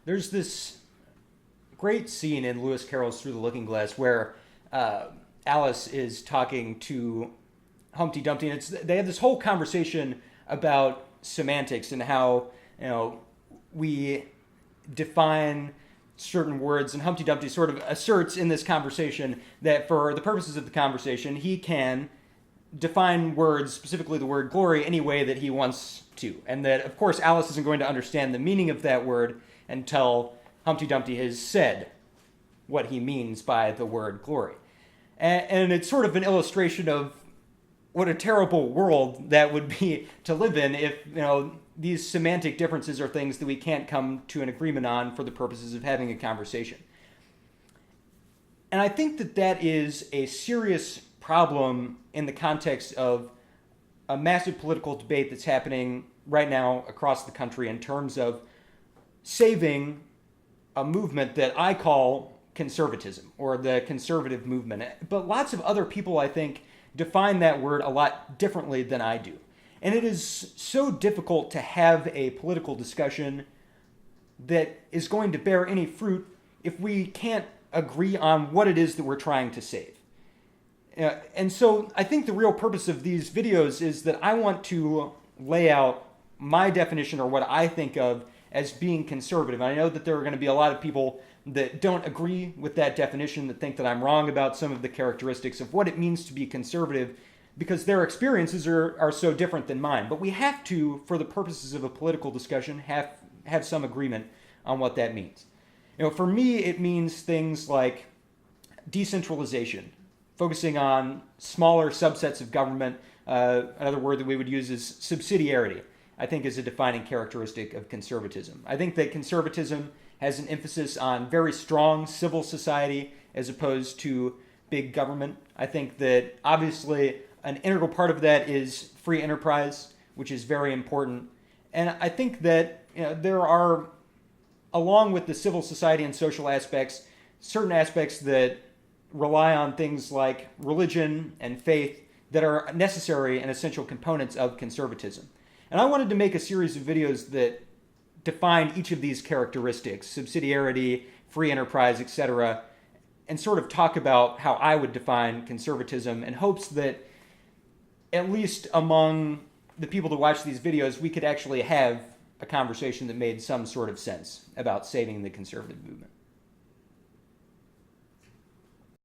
There's this great scene in Lewis Carroll's Through the Looking Glass where Alice is talking to Humpty Dumpty, and they have this whole conversation about semantics and how we define certain words, and Humpty Dumpty sort of asserts in this conversation that for the purposes of the conversation, he can define words, specifically the word glory, any way that he wants to. And that, of course, Alice isn't going to understand the meaning of that word until Humpty Dumpty has said what he means by the word glory. And it's sort of an illustration of what a terrible world that would be to live in if, these semantic differences are things that we can't come to an agreement on for the purposes of having a conversation. And I think that that is a serious problem in the context of a massive political debate that's happening right now across the country in terms of saving a movement that I call conservatism, or the conservative movement. But lots of other people, I think, define that word a lot differently than I do. And it is so difficult to have a political discussion that is going to bear any fruit if we can't agree on what it is that we're trying to save. And so I think the real purpose of these videos is that I want to lay out my definition, or what I think of as being conservative. I know that there are going to be a lot of people that don't agree with that definition, that think that I'm wrong about some of the characteristics of what it means to be conservative, because their experiences are so different than mine. But we have to, for the purposes of a political discussion, have some agreement on what that means. For me, it means things like decentralization, focusing on smaller subsets of government. Another word that we would use is subsidiarity, I think, is a defining characteristic of conservatism. I think that conservatism has an emphasis on very strong civil society as opposed to big government. I think that obviously an integral part of that is free enterprise, which is very important. And I think that there are, along with the civil society and social aspects, certain aspects that rely on things like religion and faith that are necessary and essential components of conservatism. And I wanted to make a series of videos that define each of these characteristics, subsidiarity, free enterprise, etc., and sort of talk about how I would define conservatism, in hopes that at least among the people that watch these videos, we could actually have a conversation that made some sort of sense about saving the conservative movement.